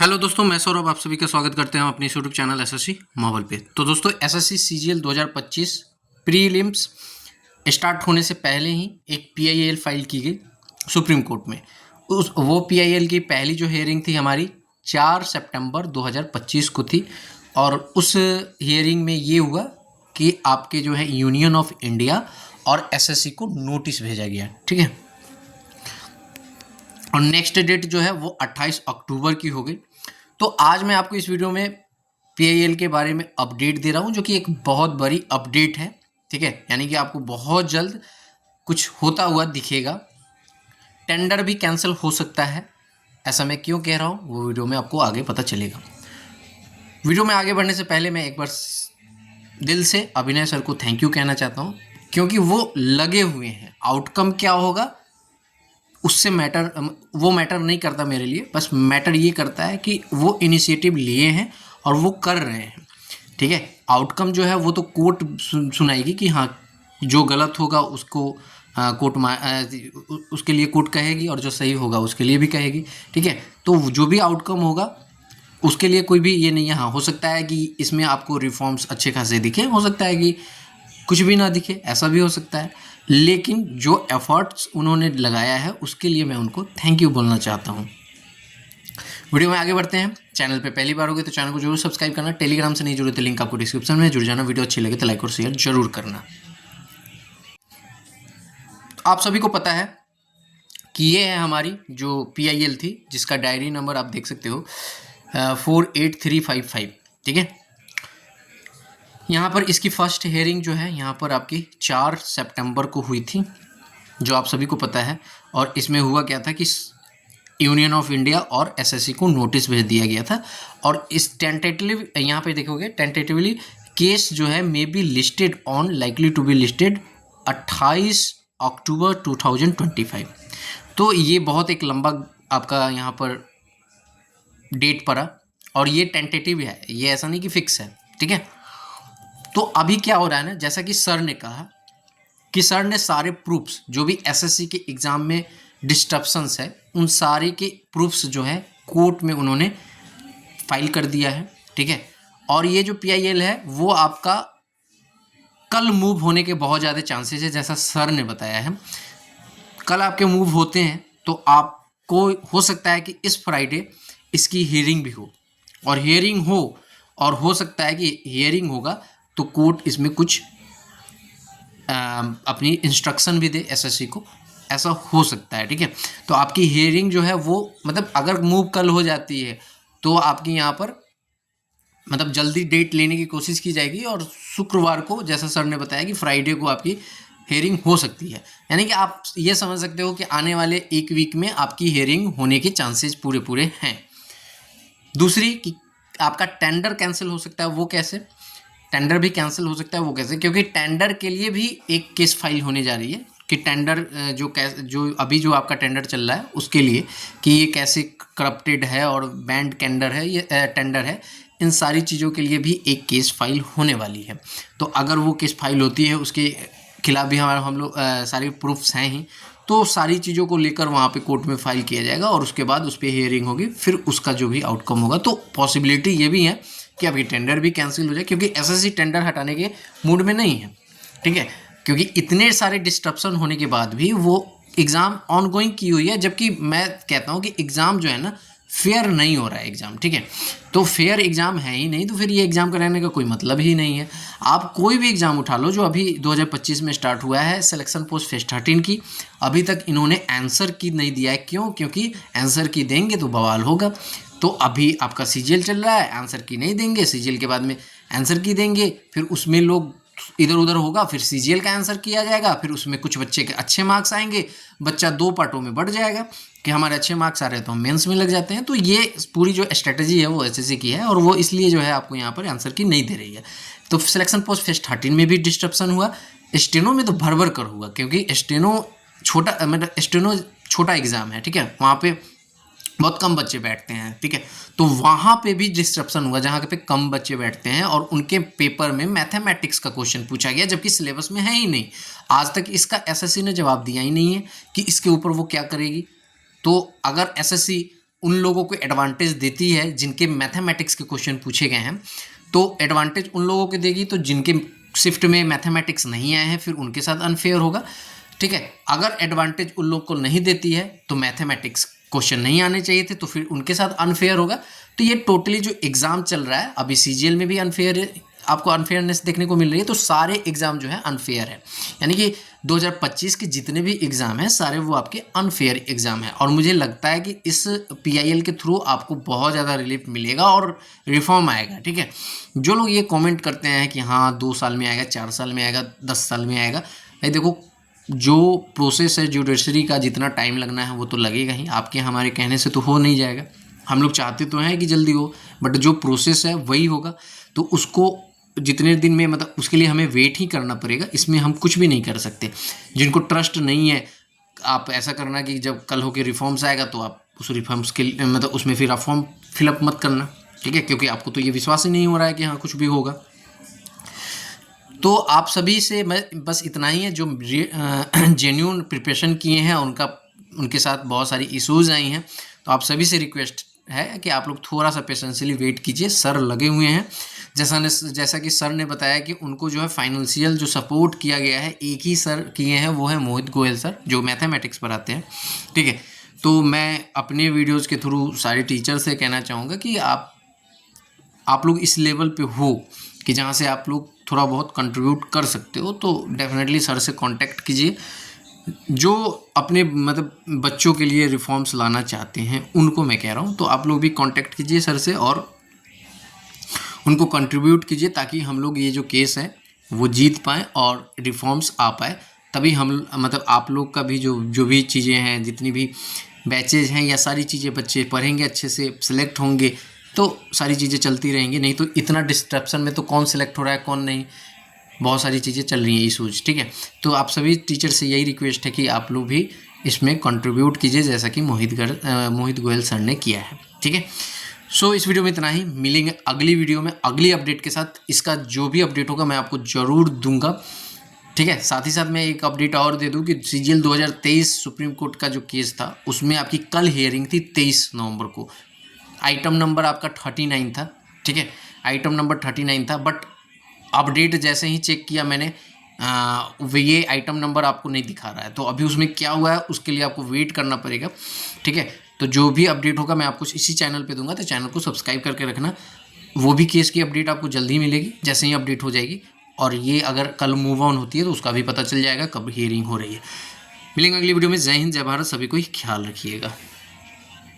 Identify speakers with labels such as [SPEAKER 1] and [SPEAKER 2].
[SPEAKER 1] Hello दोस्तों, मैं सौरभ आप सभी का स्वागत करते हैं अपने यूट्यूब चैनल एसएससी मावल पे। तो दोस्तों, एसएससी सीजीएल 2025 प्रीलिम्स स्टार्ट होने से पहले ही एक पीआईएल फाइल की गई सुप्रीम कोर्ट में। वो पीआईएल की पहली जो हियरिंग थी हमारी 4 सितंबर 2025 को थी और उस हियरिंग में ये हुआ कि आपके जो है यूनियन ऑफ इंडिया और एसएससी को नोटिस भेजा गया। ठीक है, और नेक्स्ट डेट जो है वो 28 अक्टूबर की हो गई। तो आज मैं आपको इस वीडियो में पीआईएल के बारे में अपडेट दे रहा हूँ, जो कि एक बहुत बड़ी अपडेट है। ठीक है, यानी कि आपको बहुत जल्द कुछ होता हुआ दिखेगा। टेंडर भी कैंसिल हो सकता है। ऐसा मैं क्यों कह रहा हूँ वो वीडियो में आपको आगे पता चलेगा। वीडियो में आगे बढ़ने से पहले मैं एक बार दिल से अभिनय सर को थैंक यू कहना चाहता हूँ, क्योंकि वो लगे हुए हैं। आउटकम क्या होगा उससे वो मैटर नहीं करता मेरे लिए। बस मैटर ये करता है कि वो इनिशिएटिव लिए हैं और वो कर रहे हैं। ठीक है, आउटकम जो है वो तो कोर्ट सुनाएगी कि हाँ, जो गलत होगा उसको उसके लिए कोर्ट कहेगी और जो सही होगा उसके लिए भी कहेगी। ठीक है, तो जो भी आउटकम होगा उसके लिए कोई भी ये नहीं है। हाँ, हो सकता है कि इसमें आपको रिफॉर्म्स अच्छे खासे दिखे, हो सकता है कि कुछ भी ना दिखे, ऐसा भी हो सकता है। लेकिन जो एफर्ट्स उन्होंने लगाया है उसके लिए मैं उनको थैंक यू बोलना चाहता हूँ। वीडियो में आगे बढ़ते हैं। चैनल पे पहली बार हो गए तो चैनल को जरूर सब्सक्राइब करना। टेलीग्राम से नहीं जुड़े तो लिंक आपको डिस्क्रिप्शन में जुड़ जाना। वीडियो अच्छी लगे तो लाइक और शेयर जरूर करना। आप सभी को पता है कि ये है हमारी जो पीआईएल थी, जिसका डायरी नंबर आप देख सकते हो 48355। ठीक है, यहाँ पर इसकी फर्स्ट हेयरिंग जो है यहाँ पर आपकी 4 सितंबर को हुई थी, जो आप सभी को पता है। और इसमें हुआ क्या था कि यूनियन ऑफ इंडिया और एसएससी को नोटिस भेज दिया गया था। और इस टेंटेटिव यहाँ पे देखोगे, टेंटेटिवली केस जो है may be listed on likely to be listed 28 October 2025। तो ये बहुत एक लंबा आपका यहाँ पर डेट पड़ा और ये टेंटेटिव है, ये ऐसा नहीं कि फिक्स है। ठीक है, तो अभी क्या हो रहा है ना, जैसा कि सर ने कहा कि सर ने सारे प्रूफ्स जो भी एसएससी के एग्ज़ाम में डिस्ट्रप्शंस है उन सारे के प्रूफ्स जो है कोर्ट में उन्होंने फाइल कर दिया है। ठीक है, और ये जो पीआईएल है वो आपका कल मूव होने के बहुत ज़्यादा चांसेस है, जैसा सर ने बताया है। कल आपके मूव होते हैं तो आपको हो सकता है कि इस फ्राइडे इसकी हियरिंग भी हो, और हियरिंग हो सकता है कि हियरिंग होगा तो कोर्ट इसमें कुछ अपनी इंस्ट्रक्शन भी दे एसएससी को, ऐसा हो सकता है। ठीक है, तो आपकी हियरिंग जो है वो मतलब अगर मूव कल हो जाती है तो आपकी यहाँ पर मतलब जल्दी डेट लेने की कोशिश की जाएगी और शुक्रवार को, जैसा सर ने बताया कि फ्राइडे को आपकी हियरिंग हो सकती है। यानी कि आप ये समझ सकते हो कि आने वाले एक वीक में आपकी हियरिंग होने के चांसेस पूरे हैं। दूसरी कि आपका टेंडर कैंसिल हो सकता है। वो कैसे? टेंडर भी कैंसिल हो सकता है। वो कैसे? क्योंकि टेंडर के लिए भी एक केस फाइल होने जा रही है कि टेंडर जो अभी जो आपका टेंडर चल रहा है उसके लिए कि ये कैसे करप्टेड है और बैंड टेंडर है, ये टेंडर है, इन सारी चीज़ों के लिए भी एक केस फाइल होने वाली है। तो अगर वो केस फाइल होती है उसके खिलाफ भी हम लोग सारे प्रूफ्स हैं ही, तो सारी चीज़ों को लेकर वहाँ पे कोर्ट में फाइल किया जाएगा और उसके बाद उस पर हियरिंग होगी, फिर उसका जो भी आउटकम होगा। तो पॉसिबिलिटी ये भी है कि अभी टेंडर भी कैंसिल हो जाए, क्योंकि एसएससी टेंडर हटाने के मूड में नहीं है। ठीक है, क्योंकि इतने सारे डिस्ट्रप्शन होने के बाद भी वो एग्ज़ाम ऑनगोइंग की हुई है, जबकि मैं कहता हूँ कि एग्ज़ाम जो है ना फेयर नहीं हो रहा है एग्ज़ाम। ठीक है, तो फेयर एग्ज़ाम है ही नहीं तो फिर ये एग्ज़ाम कराने का कोई मतलब ही नहीं है। आप कोई भी एग्ज़ाम उठा लो जो अभी 2025 में स्टार्ट हुआ है, सिलेक्शन पोस्ट फेज 13 की, अभी तक इन्होंने आंसर की नहीं दिया है। क्यों? क्योंकि आंसर की देंगे तो बवाल होगा। तो अभी आपका सीजीएल चल रहा है, आंसर की नहीं देंगे, सीजीएल के बाद में आंसर की देंगे, फिर उसमें लोग इधर उधर होगा, फिर सीजीएल का आंसर किया जाएगा, फिर उसमें कुछ बच्चे के अच्छे मार्क्स आएंगे, बच्चा 2 पार्टों में बढ़ जाएगा कि हमारे अच्छे मार्क्स आ रहे हैं तो हम मेंस में लग जाते हैं। तो ये पूरी जो स्ट्रेटजी है वो एसएससी की है और वो इसलिए जो है आपको यहाँ पर आंसर की नहीं दे रही है। तो सिलेक्शन पोस्ट फेज 13 में भी डिस्ट्रप्शन हुआ, स्टेनो में तो भर कर हुआ, क्योंकि स्टेनो छोटा एग्ज़ाम है। ठीक है, वहाँ पे बहुत कम बच्चे बैठते हैं। ठीक है, तो वहाँ पे भी डिस्ट्रप्शन हुआ जहाँ पे कम बच्चे बैठते हैं और उनके पेपर में मैथमेटिक्स का क्वेश्चन पूछा गया, जबकि सिलेबस में है ही नहीं। आज तक इसका एसएससी ने जवाब दिया ही नहीं है कि इसके ऊपर वो क्या करेगी। तो अगर एसएससी उन लोगों को एडवांटेज देती है जिनके मैथमेटिक्स के क्वेश्चन पूछे गए हैं, तो एडवांटेज उन लोगों को देगी तो जिनके शिफ्ट में मैथमेटिक्स नहीं आए हैं फिर उनके साथ अनफेयर होगा, ठीक है। अगर एडवांटेज उन लोग को नहीं देती है तो मैथमेटिक्स क्वेश्चन नहीं आने चाहिए थे तो फिर उनके साथ अनफेयर होगा। तो ये टोटली जो एग्ज़ाम चल रहा है अभी सीजीएल में भी अनफेयर, आपको अनफेयरनेस देखने को मिल रही है। तो सारे एग्ज़ाम जो है अनफेयर है, यानी कि 2025 के जितने भी एग्ज़ाम हैं सारे वो आपके अनफेयर एग्ज़ाम हैं। और मुझे लगता है कि इस पीआईएल के थ्रू आपको बहुत ज़्यादा रिलीफ मिलेगा और रिफॉर्म आएगा, ठीक है। जो लोग ये कमेंट करते हैं कि हाँ 2 साल में आएगा, 4 साल में आएगा, 10 साल में आएगा, भाई देखो जो प्रोसेस है जुडिशरी का जितना टाइम लगना है वो तो लगेगा ही, आपके हमारे कहने से तो हो नहीं जाएगा। हम लोग चाहते तो हैं कि जल्दी हो, बट जो प्रोसेस है वही होगा। तो उसको जितने दिन में मतलब उसके लिए हमें वेट ही करना पड़ेगा, इसमें हम कुछ भी नहीं कर सकते। जिनको ट्रस्ट नहीं है, आप ऐसा करना कि जब कल होकर रिफॉर्म्स आएगा तो आप उस रिफॉर्म्स के मतलब उसमें फिर आप फॉर्म फिलअप मत करना, ठीक है, क्योंकि आपको तो ये विश्वास ही नहीं हो रहा है कि हाँ कुछ भी होगा। तो आप सभी से मैं बस इतना ही है, जो जेन्युइन प्रिपरेशन किए हैं उनके साथ बहुत सारी इश्यूज़ आई हैं, तो आप सभी से रिक्वेस्ट है कि आप लोग थोड़ा सा पेशेंसली वेट कीजिए। सर लगे हुए हैं, जैसा कि सर ने बताया कि उनको जो है फाइनेंशियल जो सपोर्ट किया गया है, एक ही सर किए हैं, वो है मोहित गोयल सर जो मैथमेटिक्स पढ़ाते हैं, ठीक है। तो मैं अपने वीडियोज़ के थ्रू सारे टीचर से कहना चाहूँगा कि आप लोग इस लेवल पे हो कि जहाँ से आप लोग थोड़ा बहुत कंट्रीब्यूट कर सकते हो, तो डेफिनेटली सर से कांटेक्ट कीजिए। जो अपने मतलब बच्चों के लिए रिफॉर्म्स लाना चाहते हैं उनको मैं कह रहा हूँ, तो आप लोग भी कांटेक्ट कीजिए सर से और उनको कंट्रीब्यूट कीजिए ताकि हम लोग ये जो केस है वो जीत पाएँ और रिफॉर्म्स आ पाए। तभी हम मतलब आप लोग का भी जो भी चीज़ें हैं, जितनी भी बैचेज हैं या सारी चीज़ें बच्चे पढ़ेंगे, अच्छे से सिलेक्ट होंगे तो सारी चीज़ें चलती रहेंगी। नहीं तो इतना डिस्ट्रप्शन में तो कौन सिलेक्ट हो रहा है कौन नहीं, बहुत सारी चीज़ें चल रही हैं इशूज़, ठीक है। तो आप सभी टीचर से यही रिक्वेस्ट है कि आप लोग भी इसमें कंट्रीब्यूट कीजिए जैसा कि मोहित गोयल सर ने किया है, ठीक है। सो इस वीडियो में इतना ही, मिलेंगे अगली वीडियो में अगली अपडेट के साथ। इसका जो भी अपडेट होगा मैं आपको ज़रूर दूंगा, ठीक है। साथ ही साथ मैं एक अपडेट और दे दूं कि सीजीएल 2023 सुप्रीम कोर्ट का जो केस था उसमें आपकी कल हियरिंग थी 23 नवंबर को। आइटम नंबर आपका 39 था, ठीक है, आइटम नंबर 39 था, बट अपडेट जैसे ही चेक किया मैंने ये आइटम नंबर आपको नहीं दिखा रहा है। तो अभी उसमें क्या हुआ है उसके लिए आपको वेट करना पड़ेगा, ठीक है। तो जो भी अपडेट होगा मैं आपको इसी चैनल पे दूंगा, तो चैनल को सब्सक्राइब करके रखना। वो भी केस की अपडेट आपको जल्दी ही मिलेगी जैसे ही अपडेट हो जाएगी। और ये अगर कल मूव ऑन होती है तो उसका भी पता चल जाएगा कब हियरिंग हो रही है। मिलेंगे अगली वीडियो में। जय हिंद, जय भारत, सभी को ख्याल रखिएगा।